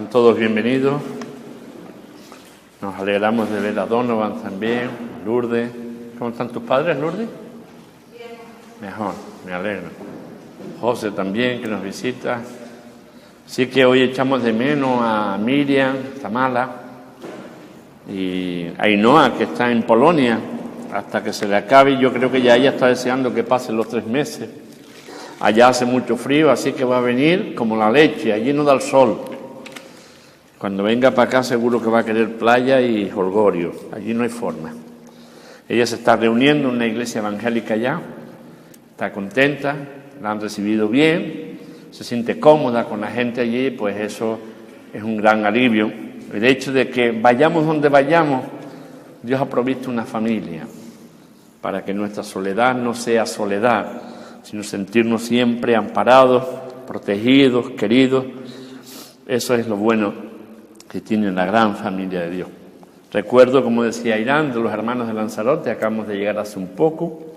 Sean todos bienvenidos. Nos alegramos de ver a Donovan también, Lourdes. ¿Cómo están tus padres, Lourdes? Bien. Mejor, me alegro. José también, que nos visita. Sí que hoy echamos de menos a Miriam, Tamala, y a Ainhoa, que está en Polonia, hasta que se le acabe. Yo creo que ya ella está deseando que pasen los 3 meses. Allá hace mucho frío, así que va a venir como la leche, allí no da el sol. Cuando venga para acá seguro que va a querer playa y jolgorio, allí no hay forma. Ella se está reuniendo en una iglesia evangélica allá, está contenta, la han recibido bien, se siente cómoda con la gente allí, pues eso es un gran alivio. El hecho de que vayamos donde vayamos, Dios ha provisto una familia para que nuestra soledad no sea soledad, sino sentirnos siempre amparados, protegidos, queridos. Eso es lo bueno que tiene la gran familia de Dios. Recuerdo, como decía Irán, de los hermanos de Lanzarote, acabamos de llegar hace un poco.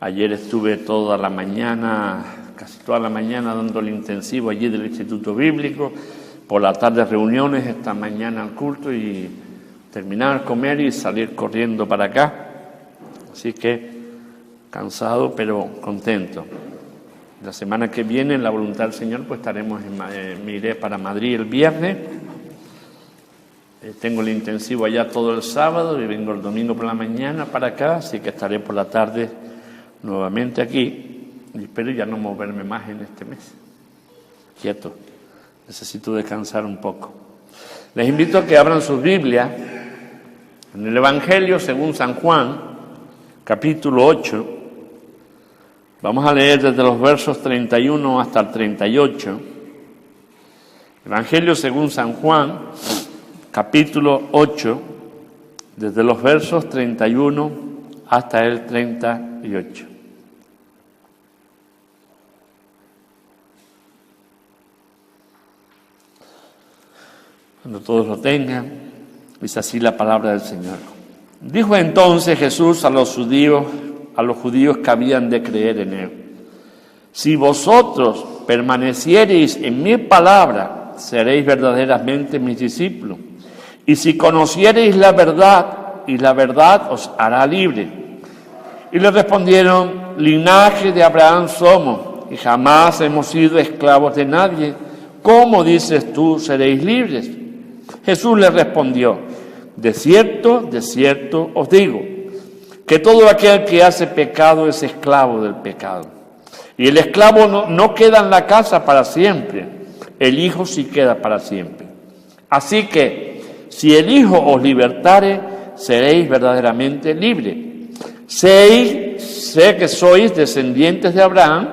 Ayer estuve toda la mañana, casi toda la mañana, dando el intensivo allí del Instituto Bíblico. Por la tarde reuniones, esta mañana al culto y terminar, comer y salir corriendo para acá. Así que cansado, pero contento. La semana que viene, en la voluntad del Señor, pues estaremos me iré para Madrid el viernes. Tengo el intensivo allá todo el sábado y vengo el domingo por la mañana para acá, así que estaré por la tarde nuevamente aquí y espero ya no moverme más en este mes. Quieto, necesito descansar un poco. Les invito a que abran sus Biblias en el Evangelio según San Juan, capítulo 8. Vamos a leer desde los versos 31 hasta el 38. Evangelio según San Juan, capítulo 8, desde los versos 31 hasta el 38. Cuando todos lo tengan, dice así la palabra del Señor. Dijo entonces Jesús a los judíos que habían de creer en él: si vosotros permaneciereis en mi palabra, seréis verdaderamente mis discípulos. Y si conociereis la verdad, y la verdad os hará libre. Y le respondieron: linaje de Abraham somos, y jamás hemos sido esclavos de nadie. ¿Cómo dices tú, seréis libres? Jesús le respondió: de cierto os digo, que todo aquel que hace pecado es esclavo del pecado. Y el esclavo no queda en la casa para siempre, el Hijo sí queda para siempre. Así que, si el Hijo os libertare, seréis verdaderamente libres. Sé que sois descendientes de Abraham,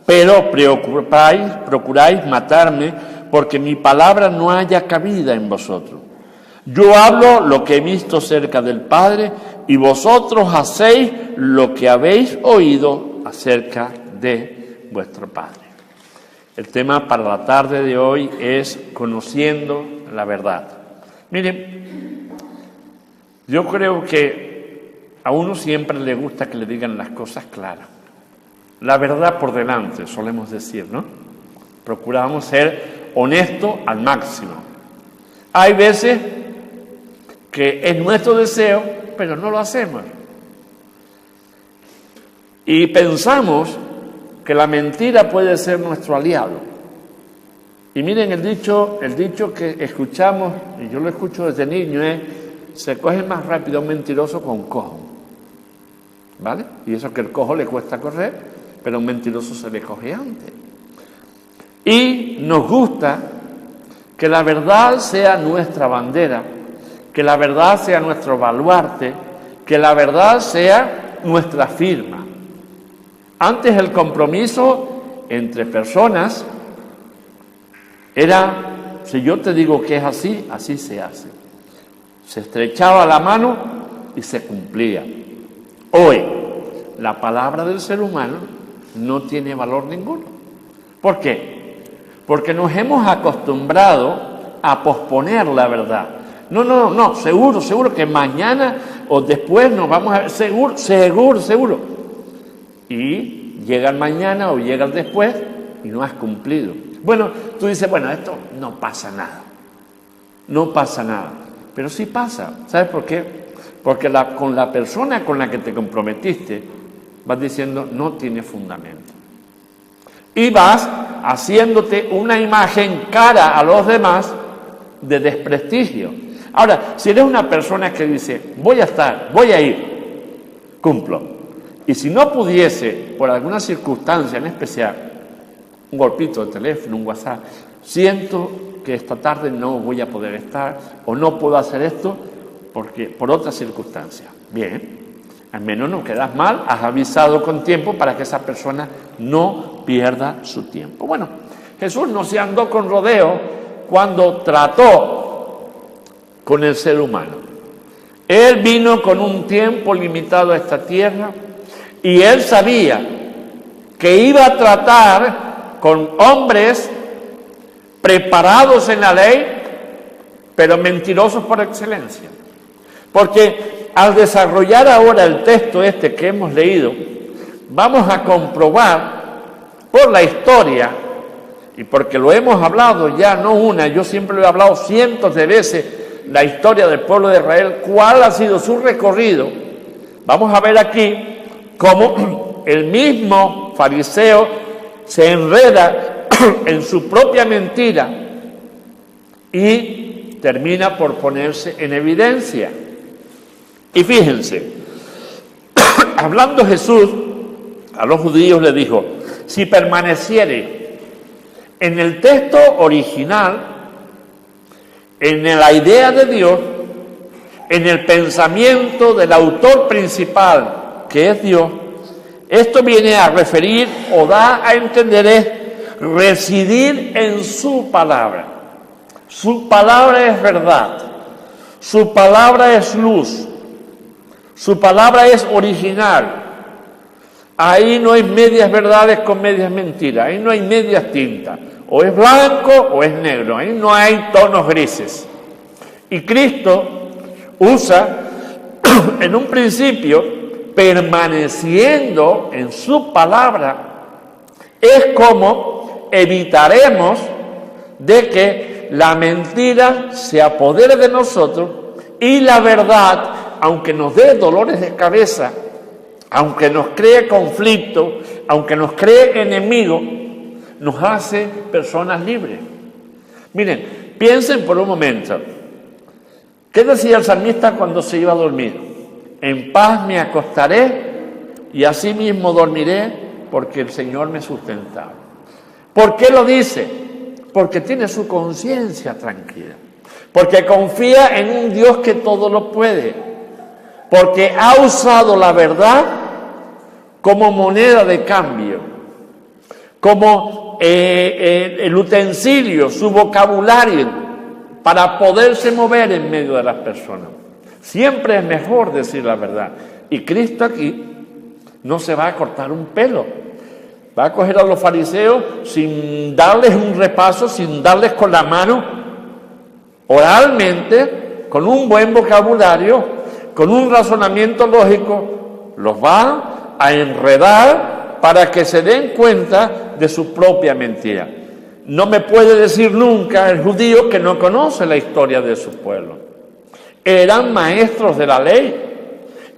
pero procuráis matarme, porque mi palabra no haya cabida en vosotros. Yo hablo lo que he visto cerca del Padre, y vosotros hacéis lo que habéis oído acerca de vuestro Padre. El tema para la tarde de hoy es conociendo la verdad. Miren, yo creo que a uno siempre le gusta que le digan las cosas claras. La verdad por delante, solemos decir, ¿no? Procuramos ser honestos al máximo. Hay veces que es nuestro deseo, pero no lo hacemos. Y pensamos que la mentira puede ser nuestro aliado. Y miren el dicho que escuchamos, y yo lo escucho desde niño, es: se coge más rápido un mentiroso con un cojo. ¿Vale? Y eso que el cojo le cuesta correr, pero a un mentiroso se le coge antes. Y nos gusta que la verdad sea nuestra bandera, que la verdad sea nuestro baluarte, que la verdad sea nuestra firma. Antes el compromiso entre personas era: si yo te digo que es así, así se hace. Se estrechaba la mano y se cumplía. Hoy, la palabra del ser humano no tiene valor ninguno. ¿Por qué? Porque nos hemos acostumbrado a posponer la verdad. No, seguro que mañana o después nos vamos a ver, seguro. Y llega el mañana o llega el después y no has cumplido. Bueno, tú dices, esto no pasa nada. no pasa nada. Pero sí pasa. ¿Sabes por qué? Porque con la persona con la que te comprometiste, vas diciendo, no tiene fundamento. Y vas haciéndote una imagen cara a los demás de desprestigio. Ahora, si eres una persona que dice, voy a ir, cumplo. Y si no pudiese, por alguna circunstancia en especial, un golpito de teléfono, un WhatsApp, siento que esta tarde no voy a poder estar o no puedo hacer esto porque por otra circunstancia. Bien, al menos no quedas mal, has avisado con tiempo para que esa persona no pierda su tiempo. Bueno, Jesús no se andó con rodeo cuando trató con el ser humano. Él vino con un tiempo limitado a esta tierra y él sabía que iba a tratar con hombres preparados en la ley, pero mentirosos por excelencia. Porque al desarrollar ahora el texto este que hemos leído, vamos a comprobar por la historia, y porque lo hemos hablado ya no una, yo siempre lo he hablado cientos de veces, la historia del pueblo de Israel, cuál ha sido su recorrido. Vamos a ver aquí cómo el mismo fariseo se enreda en su propia mentira y termina por ponerse en evidencia. Y fíjense, hablando Jesús a los judíos le dijo, si permaneciere en el texto original, en la idea de Dios, en el pensamiento del autor principal, que es Dios, esto viene a referir o da a entender es residir en su palabra. Su palabra es verdad, su palabra es luz, su palabra es original. Ahí no hay medias verdades con medias mentiras, ahí no hay medias tintas, o es blanco o es negro, ahí no hay tonos grises. Y Cristo usa en un principio, permaneciendo en su palabra, es como evitaremos de que la mentira se apodere de nosotros y la verdad, aunque nos dé dolores de cabeza, aunque nos cree conflicto, aunque nos cree enemigo, nos hace personas libres. Miren, piensen por un momento, ¿qué decía el salmista cuando se iba a dormir? En paz me acostaré y así mismo dormiré porque el Señor me sustentaba. ¿Por qué lo dice? Porque tiene su conciencia tranquila, porque confía en un Dios que todo lo puede, porque ha usado la verdad como moneda de cambio, como el utensilio, su vocabulario, para poderse mover en medio de las personas. Siempre es mejor decir la verdad. Y Cristo aquí no se va a cortar un pelo. Va a coger a los fariseos sin darles un repaso, sin darles con la mano, oralmente, con un buen vocabulario, con un razonamiento lógico, los va a enredar para que se den cuenta de su propia mentira. No me puede decir nunca el judío que no conoce la historia de su pueblo. Eran maestros de la ley,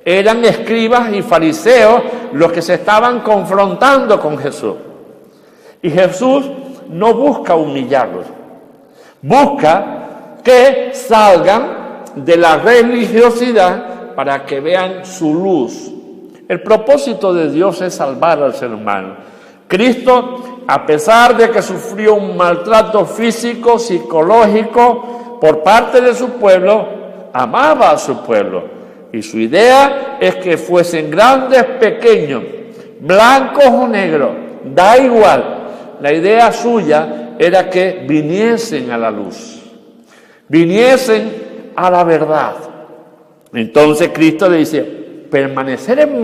eran escribas y fariseos los que se estaban confrontando con Jesús. Y Jesús no busca humillarlos, busca que salgan de la religiosidad para que vean su luz. El propósito de Dios es salvar al ser humano. Cristo, a pesar de que sufrió un maltrato físico, psicológico por parte de su pueblo, amaba a su pueblo y su idea es que fuesen grandes, pequeños, blancos o negros, da igual. La idea suya era que viniesen a la luz, viniesen a la verdad. Entonces Cristo le dice, permanecer en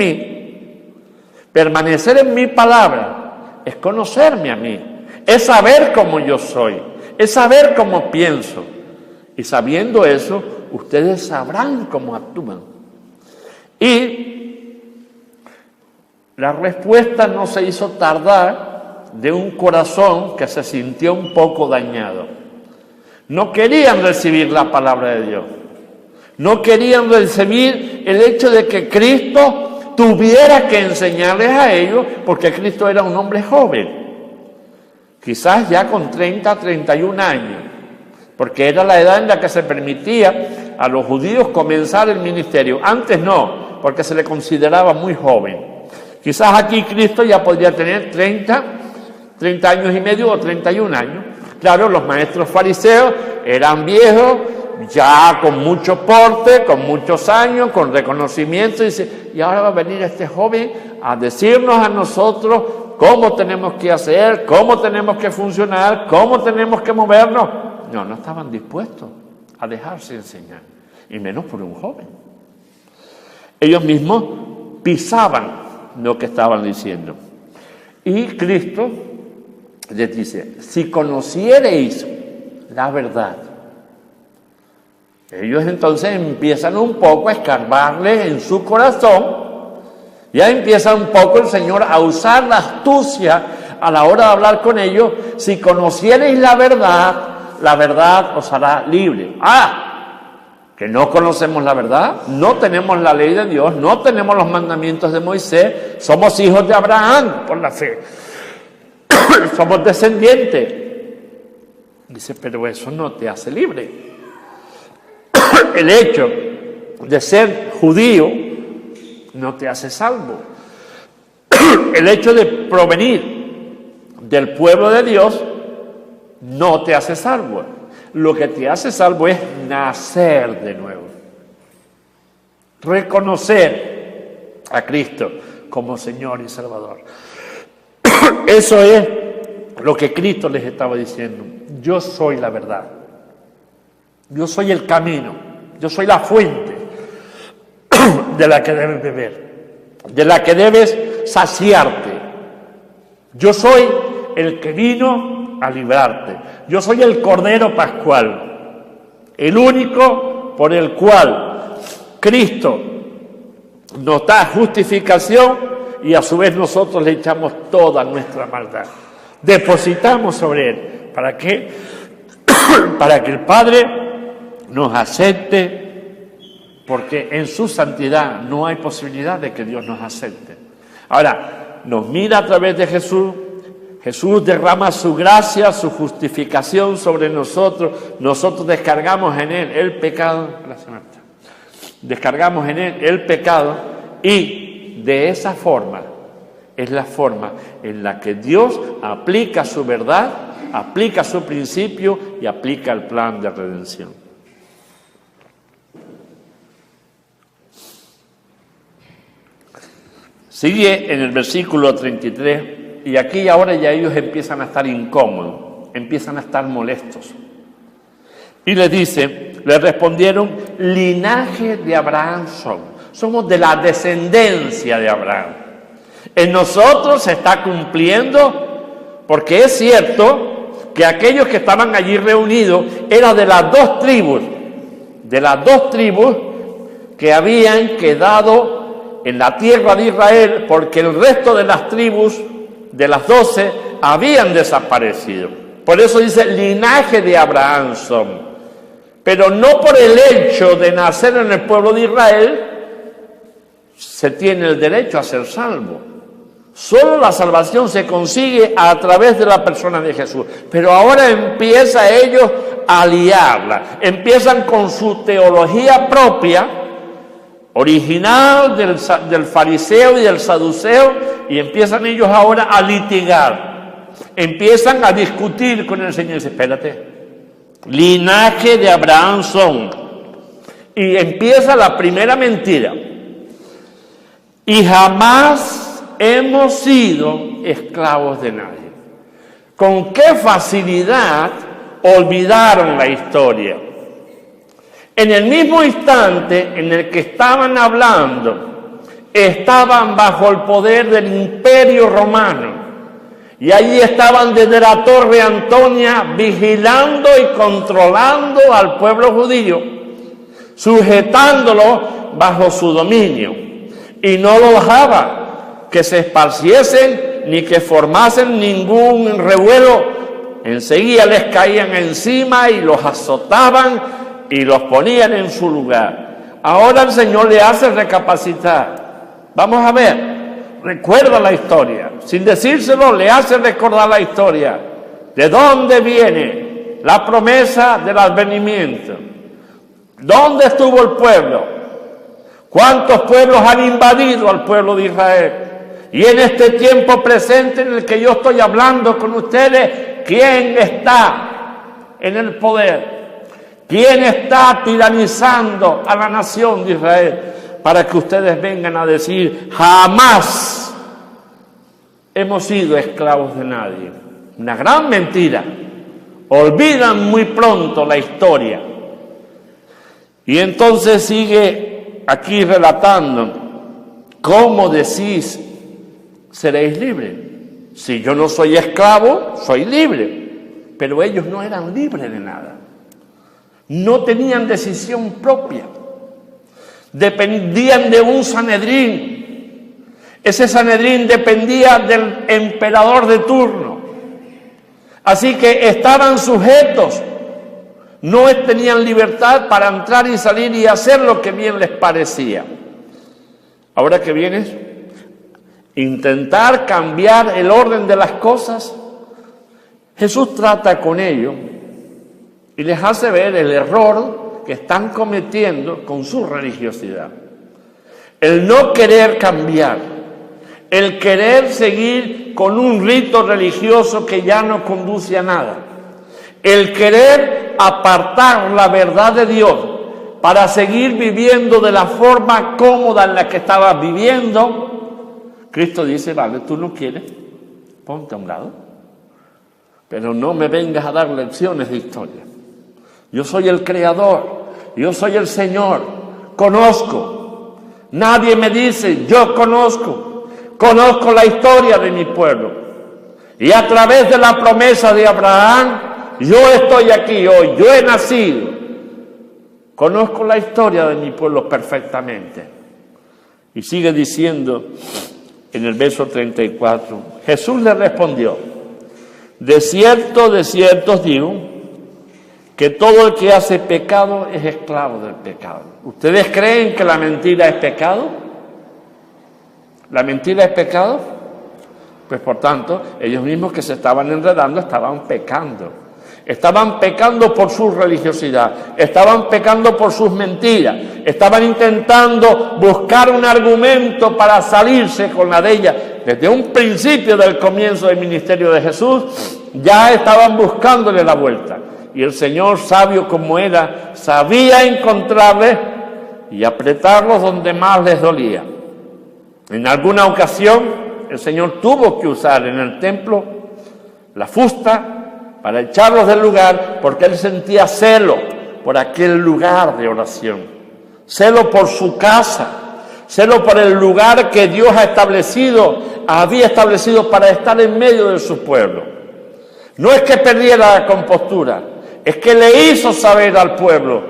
mi palabra, es conocerme a mí, es saber cómo yo soy, es saber cómo pienso. Y sabiendo eso, ustedes sabrán cómo actúan. Y la respuesta no se hizo tardar de un corazón que se sintió un poco dañado. No querían recibir la palabra de Dios. No querían recibir el hecho de que Cristo tuviera que enseñarles a ellos, porque Cristo era un hombre joven. Quizás ya con 30, 31 años, porque era la edad en la que se permitía a los judíos comenzar el ministerio. Antes no, porque se le consideraba muy joven. Quizás aquí Cristo ya podría tener 30 años y medio o 31 años. Claro, los maestros fariseos eran viejos, ya con mucho porte, con muchos años, con reconocimiento, y ahora va a venir este joven a decirnos a nosotros cómo tenemos que hacer, cómo tenemos que funcionar, cómo tenemos que movernos. No estaban dispuestos a dejarse enseñar, y menos por un joven. Ellos mismos pisaban lo que estaban diciendo. Y Cristo les dice, si conociereis la verdad. Ellos entonces empiezan un poco a escarbarle en su corazón. Ya empieza un poco el Señor a usar la astucia a la hora de hablar con ellos. Si conociereis la verdad os hará libre. Que no conocemos la verdad, no tenemos la ley de Dios, no tenemos los mandamientos de Moisés, somos hijos de Abraham por la fe, somos descendientes. Dice, pero eso no te hace libre. El hecho de ser judío no te hace salvo. El hecho de provenir del pueblo de Dios no te hace salvo. Lo que te hace salvo es nacer de nuevo. Reconocer a Cristo como Señor y Salvador. Eso es lo que Cristo les estaba diciendo. Yo soy la verdad. Yo soy el camino. Yo soy la fuente de la que debes beber, de la que debes saciarte. Yo soy el que vino a librarte. Yo soy el Cordero Pascual, el único por el cual Cristo nos da justificación y a su vez nosotros le echamos toda nuestra maldad. Depositamos sobre Él. ¿Para qué? Para que el Padre nos acepte, porque en su santidad no hay posibilidad de que Dios nos acepte. Ahora, nos mira a través de Jesús. Jesús derrama su gracia, su justificación sobre nosotros. Nosotros descargamos en Él el pecado. Gracias, Marta. Descargamos en Él el pecado y de esa forma es la forma en la que Dios aplica su verdad, aplica su principio y aplica el plan de redención. Sigue en el versículo 33, y aquí ahora ya ellos empiezan a estar incómodos, empiezan a estar molestos. Y les dice, le respondieron, linaje de Abraham somos de la descendencia de Abraham. En nosotros se está cumpliendo, porque es cierto que aquellos que estaban allí reunidos eran de las dos tribus que habían quedado en la tierra de Israel, porque el resto de las tribus, de las 12, habían desaparecido. Por eso dice, linaje de Abraham son. Pero no por el hecho de nacer en el pueblo de Israel, se tiene el derecho a ser salvo. Solo la salvación se consigue a través de la persona de Jesús. Pero ahora empieza ellos a liarla. Empiezan con su teología propia, original del fariseo y del saduceo, y empiezan ellos ahora a litigar. Empiezan a discutir con el Señor. Y dice, espérate, linaje de Abraham son. Y empieza la primera mentira. Y jamás hemos sido esclavos de nadie. ¿Con qué facilidad olvidaron la historia? En el mismo instante en el que estaban hablando, estaban bajo el poder del Imperio Romano. Y allí estaban desde la Torre Antonia vigilando y controlando al pueblo judío, sujetándolo bajo su dominio. Y no lo dejaba que se esparciesen ni que formasen ningún revuelo enseguida les caían encima y los azotaban y los ponían en su lugar. Ahora el Señor le hace recapacitar. Vamos a ver, recuerda la historia. Sin decírselo, le hace recordar la historia. ¿De dónde viene la promesa del advenimiento? ¿Dónde estuvo el pueblo? ¿Cuántos pueblos han invadido al pueblo de Israel? Y en este tiempo presente en el que yo estoy hablando con ustedes, ¿quién está en el poder? ¿Quién está tiranizando a la nación de Israel? Para que ustedes vengan a decir, jamás hemos sido esclavos de nadie. Una gran mentira. Olvidan muy pronto la historia. Y entonces sigue aquí relatando, ¿cómo decís seréis libres? Si yo no soy esclavo, soy libre. Pero ellos no eran libres de nada. No tenían decisión propia. Dependían de un Sanedrín. Ese Sanedrín dependía del emperador de turno. Así que estaban sujetos. No tenían libertad para entrar y salir y hacer lo que bien les parecía. Ahora que vienes, intentar cambiar el orden de las cosas, Jesús trata con ellos y les hace ver el error que están cometiendo con su religiosidad. El no querer cambiar, el querer seguir con un rito religioso que ya no conduce a nada, el querer apartar la verdad de Dios para seguir viviendo de la forma cómoda en la que estabas viviendo. Cristo dice, vale, tú no quieres, ponte a un lado, pero no me vengas a dar lecciones de historia. Yo soy el Creador, yo soy el Señor, conozco. Nadie me dice, yo conozco la historia de mi pueblo. Y a través de la promesa de Abraham, yo estoy aquí hoy, yo he nacido. Conozco la historia de mi pueblo perfectamente. Y sigue diciendo en el verso 34, Jesús le respondió, de cierto os digo, que todo el que hace pecado es esclavo del pecado. ¿Ustedes creen que la mentira es pecado? ¿La mentira es pecado? Pues por tanto, ellos mismos que se estaban enredando estaban pecando. Estaban pecando por su religiosidad, estaban pecando por sus mentiras, estaban intentando buscar un argumento para salirse con la de ella. Desde un principio del comienzo del ministerio de Jesús, ya estaban buscándole la vuelta. Y el Señor, sabio como era, sabía encontrarles y apretarlos donde más les dolía. En alguna ocasión, el Señor tuvo que usar en el templo la fusta para echarlos del lugar, porque Él sentía celo por aquel lugar de oración, celo por su casa, celo por el lugar que Dios había establecido para estar en medio de su pueblo. No es que perdiera la compostura, es que le hizo saber al pueblo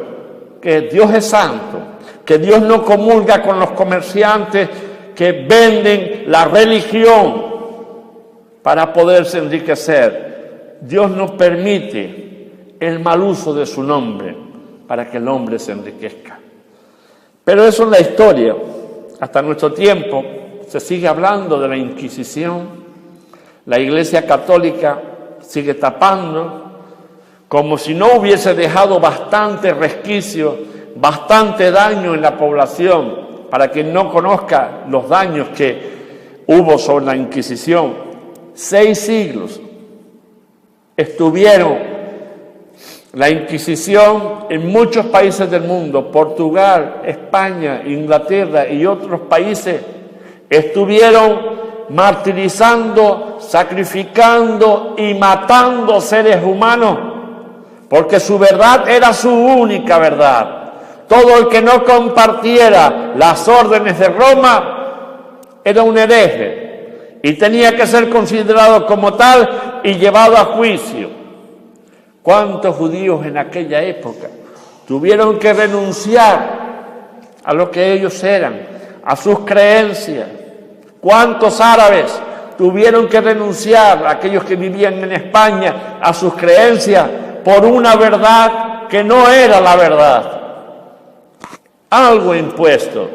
que Dios es santo, que Dios no comulga con los comerciantes que venden la religión para poderse enriquecer. Dios no permite el mal uso de su nombre para que el hombre se enriquezca. Pero eso es la historia. Hasta nuestro tiempo se sigue hablando de la Inquisición. La Iglesia Católica sigue tapando, como si no hubiese dejado bastante resquicio, bastante daño en la población, para quien no conozca los daños que hubo sobre la Inquisición. 6 siglos estuvieron la Inquisición en muchos países del mundo, Portugal, España, Inglaterra y otros países, estuvieron martirizando, sacrificando y matando seres humanos, porque su verdad era su única verdad. Todo el que no compartiera las órdenes de Roma era un hereje y tenía que ser considerado como tal y llevado a juicio. ¿Cuántos judíos en aquella época tuvieron que renunciar a lo que ellos eran, a sus creencias? ¿Cuántos árabes tuvieron que renunciar, aquellos que vivían en España, a sus creencias por una verdad que no era la verdad. Algo impuesto.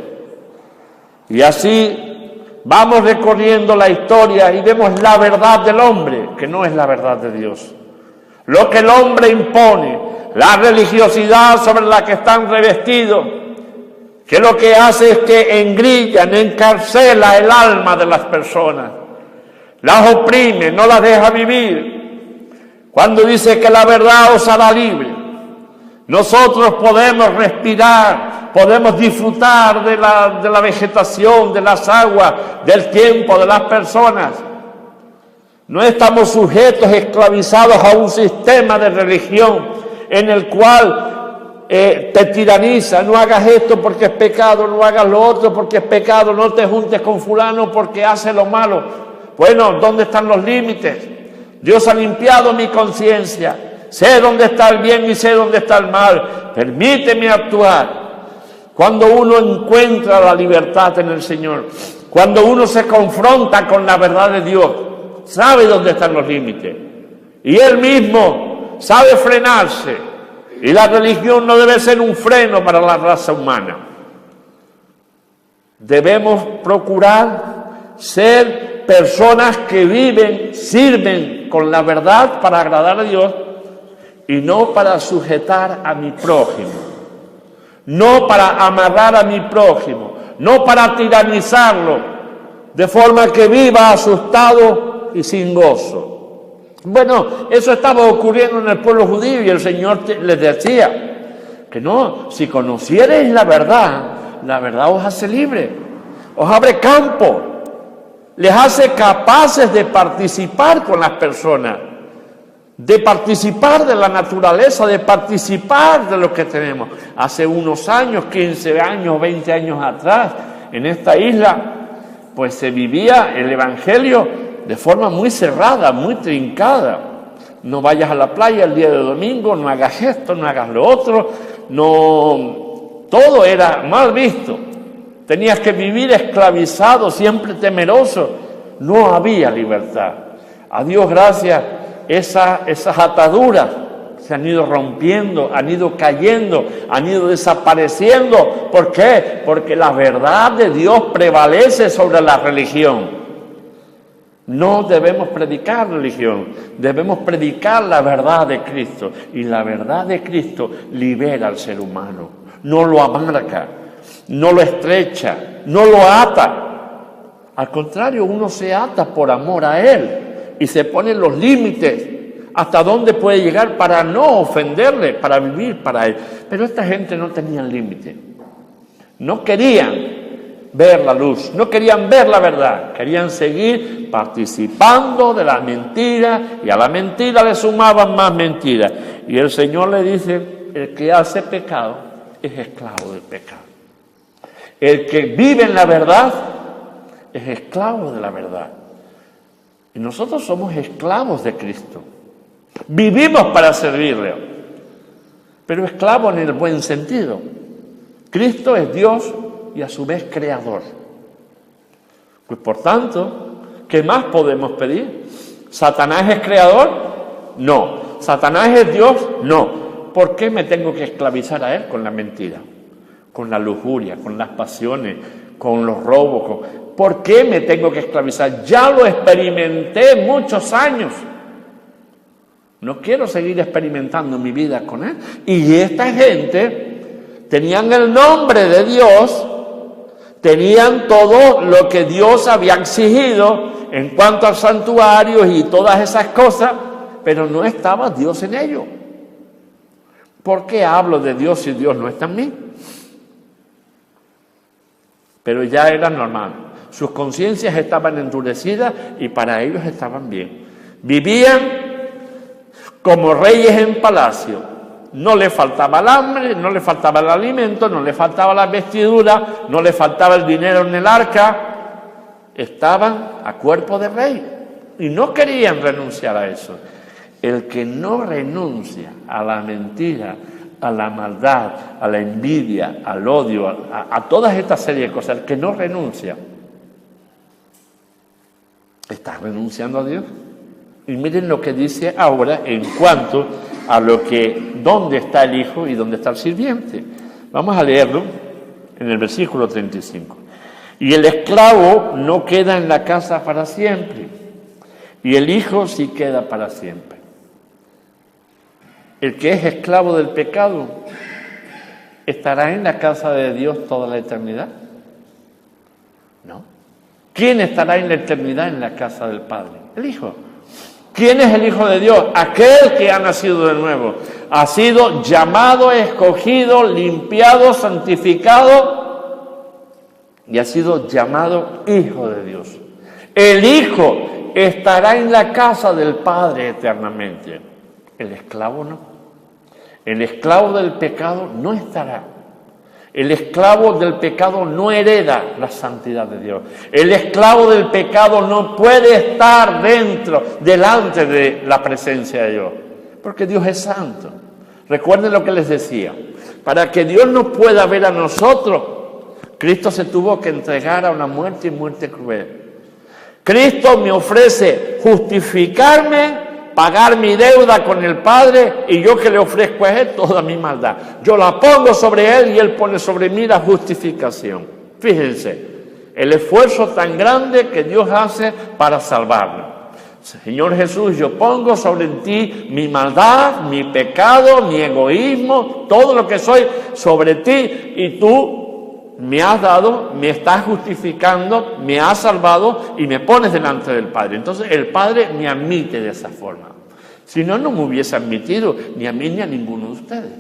Y así vamos recorriendo la historia y vemos la verdad del hombre, que no es la verdad de Dios. Lo que el hombre impone, la religiosidad sobre la que están revestidos, que lo que hace es que engrillan, encarcela el alma de las personas, las oprime, no las deja vivir. Cuando dice que la verdad os hará libre, nosotros podemos respirar, podemos disfrutar de la vegetación, de las aguas, del tiempo, de las personas. No estamos sujetos, esclavizados a un sistema de religión en el cual te tiraniza. No hagas esto porque es pecado, no hagas lo otro porque es pecado, no te juntes con fulano porque hace lo malo. Bueno, ¿dónde están los límites? Dios ha limpiado mi conciencia. Sé dónde está el bien y sé dónde está el mal. Permíteme actuar. Cuando uno encuentra la libertad en el Señor, cuando uno se confronta con la verdad de Dios, sabe dónde están los límites. Y Él mismo sabe frenarse. Y la religión no debe ser un freno para la raza humana. Debemos procurar ser personas que viven, sirven con la verdad para agradar a Dios y no para sujetar a mi prójimo, no para amarrar a mi prójimo, no para tiranizarlo, de forma que viva asustado y sin gozo. Bueno, eso estaba ocurriendo en el pueblo judío y el Señor les decía que no, si conociereis la verdad os hace libre, os abre campo, les hace capaces de participar con las personas, de participar de la naturaleza, de participar de lo que tenemos. Hace unos años, 15 años, 20 años atrás, en esta isla, pues se vivía el Evangelio de forma muy cerrada, muy trincada. No vayas a la playa el día de domingo, no hagas esto, no hagas lo otro, no, todo era mal visto. Tenías que vivir esclavizado, siempre temeroso. No había libertad. A Dios gracias, esas ataduras se han ido rompiendo, han ido cayendo, han ido desapareciendo. ¿Por qué? Porque la verdad de Dios prevalece sobre la religión. No debemos predicar religión, debemos predicar la verdad de Cristo. Y la verdad de Cristo libera al ser humano, no lo amarga, no lo estrecha, no lo ata. Al contrario, uno se ata por amor a Él y se pone los límites hasta dónde puede llegar para no ofenderle, para vivir para Él. Pero esta gente no tenía límite, no querían ver la luz, no querían ver la verdad, querían seguir participando de la mentira y a la mentira le sumaban más mentiras. Y el Señor le dice, el que hace pecado es esclavo del pecado. El que vive en la verdad es esclavo de la verdad. Y nosotros somos esclavos de Cristo. Vivimos para servirle, pero esclavos en el buen sentido. Cristo es Dios y a su vez creador. Pues por tanto, ¿qué más podemos pedir? ¿Satanás es creador? No. ¿Satanás es Dios? No. ¿Por qué me tengo que esclavizar a él con la mentira, con la lujuria, con las pasiones, con los robos? ¿Por qué me tengo que esclavizar? Ya lo experimenté muchos años. No quiero seguir experimentando mi vida con él. Y esta gente tenían el nombre de Dios, tenían todo lo que Dios había exigido en cuanto al santuario y todas esas cosas, pero no estaba Dios en ello. ¿Por qué hablo de Dios si Dios no está en mí? Pero ya era normal. Sus conciencias estaban endurecidas y para ellos estaban bien. Vivían como reyes en palacio. No le faltaba el hambre, no le faltaba el alimento, no le faltaba la vestidura, no le faltaba el dinero en el arca. Estaban a cuerpo de rey y no querían renunciar a eso. El que no renuncia a la mentira, a la maldad, a la envidia, al odio, a todas estas series de cosas, el que no renuncia, Estás renunciando a Dios. Y miren lo que dice ahora en cuanto a dónde está el hijo y dónde está el sirviente. Vamos a leerlo en el versículo 35. Y el esclavo no queda en la casa para siempre, y el hijo sí queda para siempre. El que es esclavo del pecado, ¿estará en la casa de Dios toda la eternidad? No. ¿Quién estará en la eternidad en la casa del Padre? El Hijo. ¿Quién es el Hijo de Dios? Aquel que ha nacido de nuevo. Ha sido llamado, escogido, limpiado, santificado y ha sido llamado Hijo de Dios. El Hijo estará en la casa del Padre eternamente. El esclavo no. El esclavo del pecado no estará. El esclavo del pecado no hereda la santidad de Dios. El esclavo del pecado no puede estar delante de la presencia de Dios, porque Dios es santo. Recuerden lo que les decía. Para que Dios nos pueda ver a nosotros, Cristo se tuvo que entregar a una muerte y muerte cruel. Cristo me ofrece justificarme, pagar mi deuda con el Padre, y yo que le ofrezco a Él toda mi maldad. Yo la pongo sobre Él y Él pone sobre mí la justificación. Fíjense, el esfuerzo tan grande que Dios hace para salvarnos. Señor Jesús, yo pongo sobre ti mi maldad, mi pecado, mi egoísmo, todo lo que soy sobre ti, y tú me has dado, me estás justificando, me has salvado y me pones delante del Padre. Entonces el Padre me admite de esa forma. Si no, no me hubiese admitido ni a mí ni a ninguno de ustedes.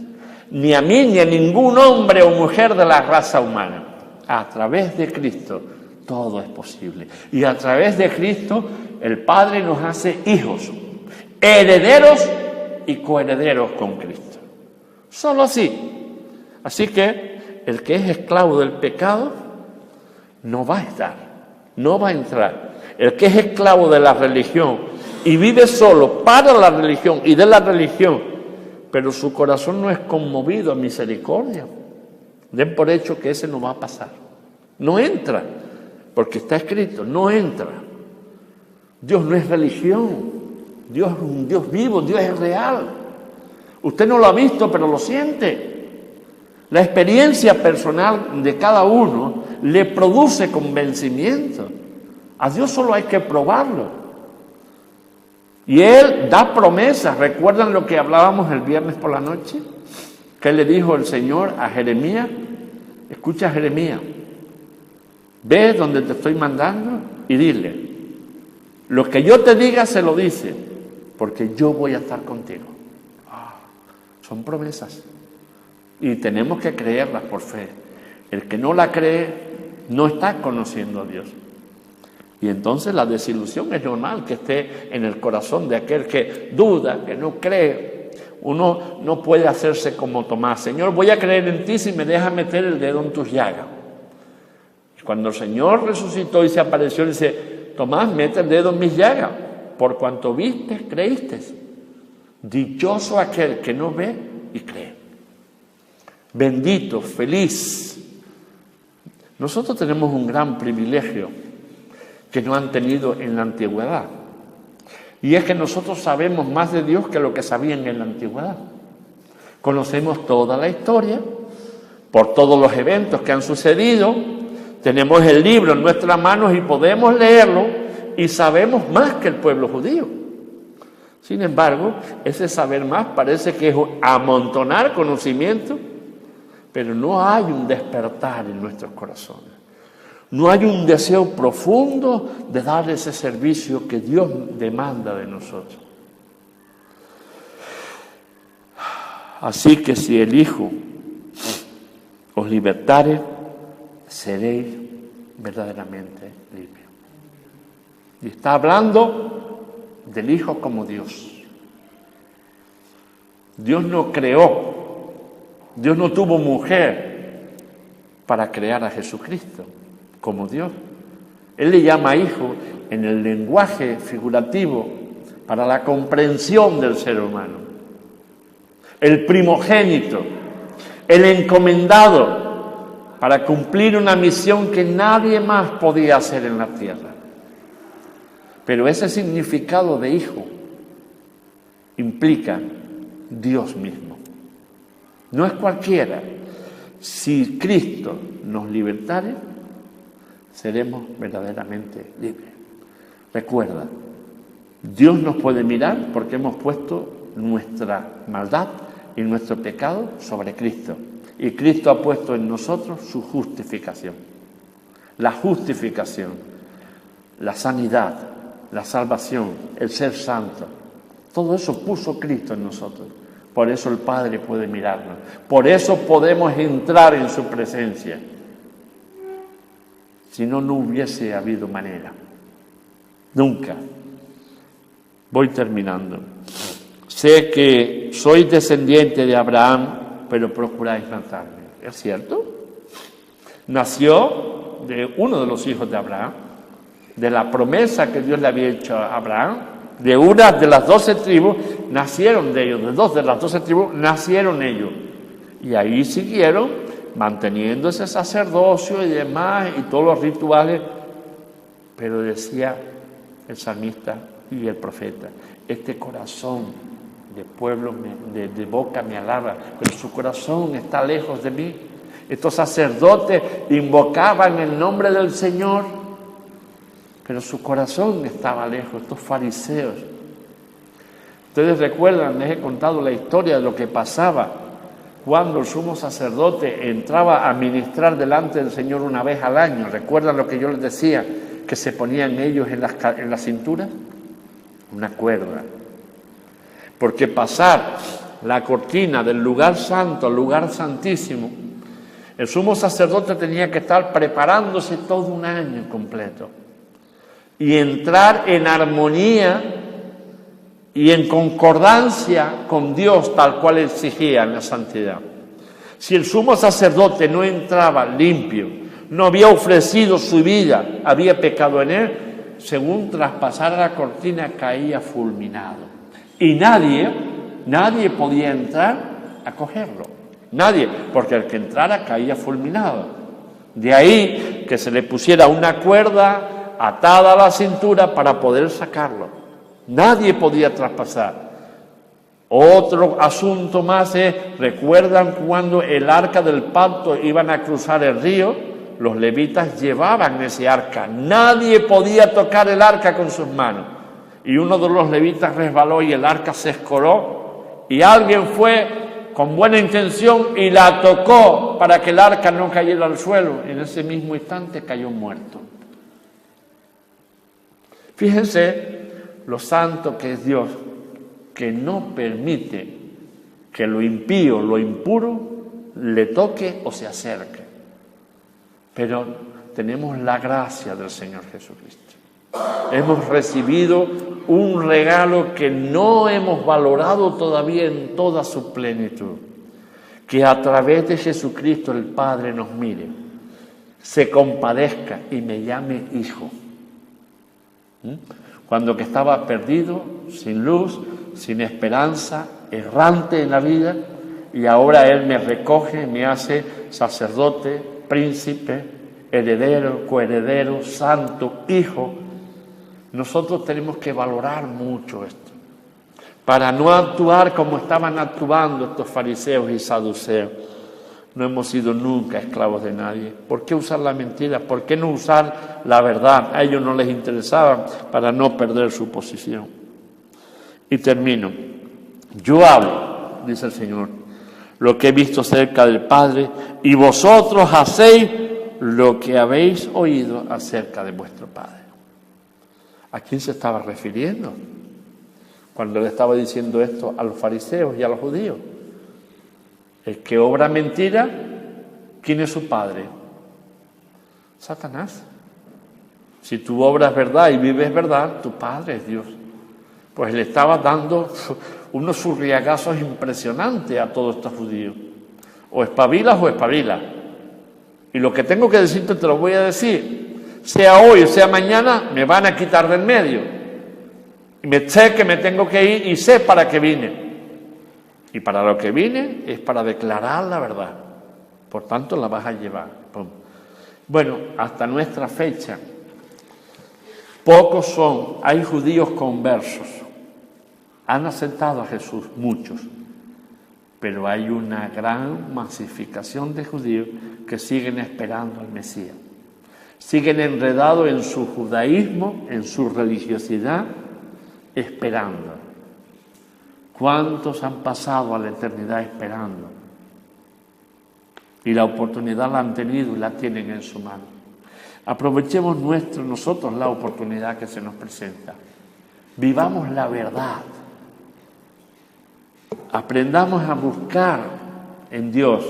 Ni a mí ni a ningún hombre o mujer de la raza humana. A través de Cristo todo es posible. Y a través de Cristo el Padre nos hace hijos, herederos y coherederos con Cristo. Solo así. Así que el que es esclavo del pecado no va a estar, no va a entrar. El que es esclavo de la religión y vive solo para la religión y de la religión, pero su corazón no es conmovido a misericordia, den por hecho que ese no va a pasar. No entra, porque está escrito, no entra. Dios no es religión, Dios es un Dios vivo, Dios es real. Usted no lo ha visto, pero lo siente. La experiencia personal de cada uno le produce convencimiento. A Dios solo hay que probarlo. Y Él da promesas. ¿Recuerdan lo que hablábamos el viernes por la noche? ¿Qué le dijo el Señor a Jeremías? Escucha, Jeremías, ve donde te estoy mandando y dile, lo que yo te diga se lo dice, porque yo voy a estar contigo. Son promesas. Y tenemos que creerlas por fe. El que no la cree no está conociendo a Dios. Y entonces la desilusión es normal que esté en el corazón de aquel que duda, que no cree. Uno no puede hacerse como Tomás. Señor, voy a creer en ti si me dejas meter el dedo en tus llagas. Cuando el Señor resucitó y se apareció, dice, Tomás, mete el dedo en mis llagas. Por cuanto viste, creíste. Dichoso aquel que no ve y cree. Bendito, feliz. Nosotros tenemos un gran privilegio que no han tenido en la antigüedad. Y es que nosotros sabemos más de Dios que lo que sabían en la antigüedad. Conocemos toda la historia, por todos los eventos que han sucedido. Tenemos el libro en nuestras manos y podemos leerlo y sabemos más que el pueblo judío. Sin embargo, ese saber más parece que es amontonar conocimiento, pero no hay un despertar en nuestros corazones. No hay un deseo profundo de dar ese servicio que Dios demanda de nosotros. Así que si el Hijo os libertare, seréis verdaderamente limpios. Y está hablando del Hijo como Dios. Dios no creó, Dios no tuvo mujer para crear a Jesucristo como Dios. Él le llama hijo en el lenguaje figurativo para la comprensión del ser humano. El primogénito, el encomendado para cumplir una misión que nadie más podía hacer en la tierra. Pero ese significado de hijo implica Dios mismo. No es cualquiera. Si Cristo nos libertare, seremos verdaderamente libres. Recuerda, Dios nos puede mirar porque hemos puesto nuestra maldad y nuestro pecado sobre Cristo. Y Cristo ha puesto en nosotros su justificación. La justificación, la sanidad, la salvación, el ser santo. Todo eso puso Cristo en nosotros. Por eso el Padre puede mirarnos. Por eso podemos entrar en su presencia. Si no, no hubiese habido manera. Nunca. Voy terminando. Sé que sois descendiente de Abraham, pero procuráis matarme. ¿Es cierto? Nació de uno de los hijos de Abraham, de la promesa que Dios le había hecho a Abraham, de una de las 12 tribus, nacieron de ellos, de 2 de las 12 tribus, nacieron ellos. Y ahí siguieron manteniendo ese sacerdocio y demás, y todos los rituales. Pero decía el salmista y el profeta, este corazón de pueblo, de boca me alaba, pero su corazón está lejos de mí. Estos sacerdotes invocaban el nombre del Señor, pero su corazón estaba lejos. Estos fariseos. Ustedes recuerdan, les he contado la historia de lo que pasaba cuando el sumo sacerdote entraba a ministrar delante del Señor una vez al año. ¿Recuerdan lo que yo les decía? Que se ponían ellos en la cintura. Una cuerda. Porque pasar la cortina del lugar santo al lugar santísimo, el sumo sacerdote tenía que estar preparándose todo un año completo y entrar en armonía y en concordancia con Dios tal cual exigía en la santidad. Si el sumo sacerdote no entraba limpio, no había ofrecido su vida, había pecado en él, según traspasara la cortina caía fulminado. Y nadie podía entrar a cogerlo. Nadie, porque el que entrara caía fulminado. De ahí que se le pusiera una cuerda atada a la cintura para poder sacarlo. Nadie podía traspasar. Otro asunto más es, ¿recuerdan cuando el arca del pacto iban a cruzar el río? Los levitas llevaban ese arca. Nadie podía tocar el arca con sus manos. Y uno de los levitas resbaló y el arca se escoró. Y alguien fue con buena intención y la tocó para que el arca no cayera al suelo. En ese mismo instante cayó muerto. Fíjense lo santo que es Dios, que no permite que lo impío, lo impuro, le toque o se acerque. Pero tenemos la gracia del Señor Jesucristo. Hemos recibido un regalo que no hemos valorado todavía en toda su plenitud. Que a través de Jesucristo el Padre nos mire, se compadezca y me llame hijo. Cuando que estaba perdido, sin luz, sin esperanza, errante en la vida, y ahora Él me recoge, me hace sacerdote, príncipe, heredero, coheredero, santo, hijo. Nosotros tenemos que valorar mucho esto, para no actuar como estaban actuando estos fariseos y saduceos. No hemos sido nunca esclavos de nadie. ¿Por qué usar la mentira? ¿Por qué no usar la verdad? A ellos no les interesaba para no perder su posición. Y termino. Yo hablo, dice el Señor, lo que he visto cerca del Padre, y vosotros hacéis lo que habéis oído acerca de vuestro Padre. ¿A quién se estaba refiriendo cuando le estaba diciendo esto a los fariseos y a los judíos? El que obra mentira, ¿quién es su padre? Satanás. Si tú obras verdad y vives verdad, tu padre es Dios. Pues le estaba dando unos surriagazos impresionantes a todos estos judíos. O espabilas o espabilas. Y lo que tengo que decirte te lo voy a decir. Sea hoy o sea mañana, me van a quitar del medio. Y me sé que me tengo que ir y sé para qué vine. Y para lo que vine es para declarar la verdad. Por tanto, la vas a llevar. Pum. Bueno, hasta nuestra fecha, Pocos son, hay judíos conversos. Han aceptado a Jesús, muchos. Pero hay una gran masificación de judíos que siguen esperando al Mesías. Siguen enredados en su judaísmo, en su religiosidad, esperando. ¿Cuántos han pasado a la eternidad esperando? Y la oportunidad la han tenido y la tienen en su mano. Aprovechemos nosotros la oportunidad que se nos presenta. Vivamos la verdad. Aprendamos a buscar en Dios.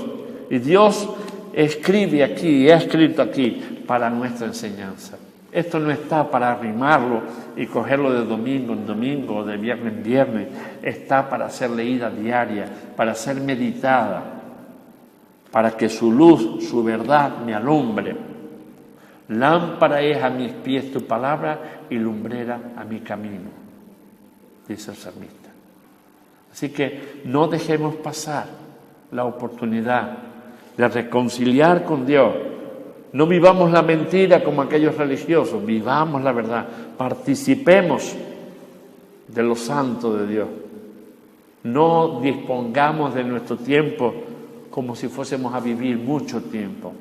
Y Dios escribe aquí, ha escrito aquí para nuestra enseñanza. Esto no está para arrimarlo y cogerlo de domingo en domingo o de viernes en viernes. Está para ser leída diaria, para ser meditada, para que su luz, su verdad me alumbre. Lámpara es a mis pies tu palabra y lumbrera a mi camino, dice el salmista. Así que no dejemos pasar la oportunidad de reconciliar con Dios. No vivamos la mentira como aquellos religiosos, vivamos la verdad, participemos de lo santo de Dios. No dispongamos de nuestro tiempo como si fuésemos a vivir mucho tiempo.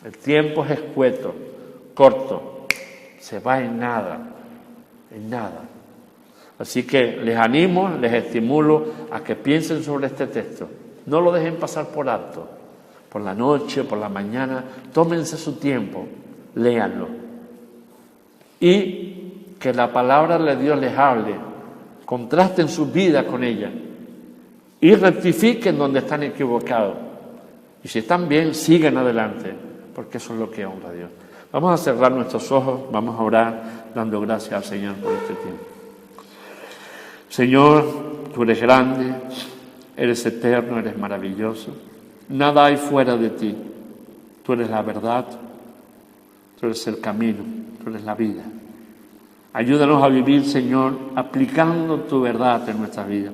El tiempo es escueto, corto, se va en nada, en nada. Así que les animo, les estimulo a que piensen sobre este texto. No lo dejen pasar por alto. Por la noche, por la mañana, tómense su tiempo, léanlo. Y que la palabra de Dios les hable, contrasten su vida con ella y rectifiquen donde están equivocados. Y si están bien, sigan adelante, porque eso es lo que honra a Dios. Vamos a cerrar nuestros ojos, vamos a orar dando gracias al Señor por este tiempo. Señor, tú eres grande, eres eterno, eres maravilloso. Nada hay fuera de ti. Tú eres la verdad, tú eres el camino, tú eres la vida. Ayúdanos a vivir, Señor, aplicando tu verdad en nuestra vida.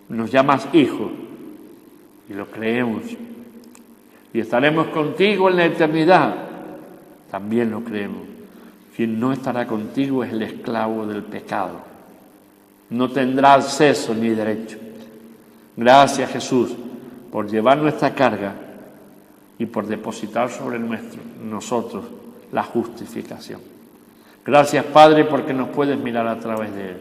Nos llamas hijos y lo creemos. Y estaremos contigo en la eternidad. También lo creemos. Quien no estará contigo es el esclavo del pecado. No tendrá acceso ni derecho. Gracias, Jesús, por llevar nuestra carga y por depositar sobre nosotros la justificación. Gracias, Padre, porque nos puedes mirar a través de Él.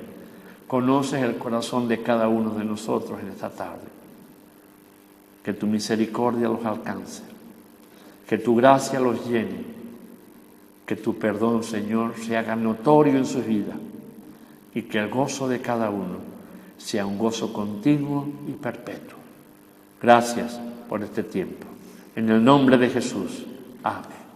Conoces el corazón de cada uno de nosotros en esta tarde. Que tu misericordia los alcance, que tu gracia los llene, que tu perdón, Señor, se haga notorio en sus vidas y que el gozo de cada uno sea un gozo continuo y perpetuo. Gracias por este tiempo. En el nombre de Jesús. Amén.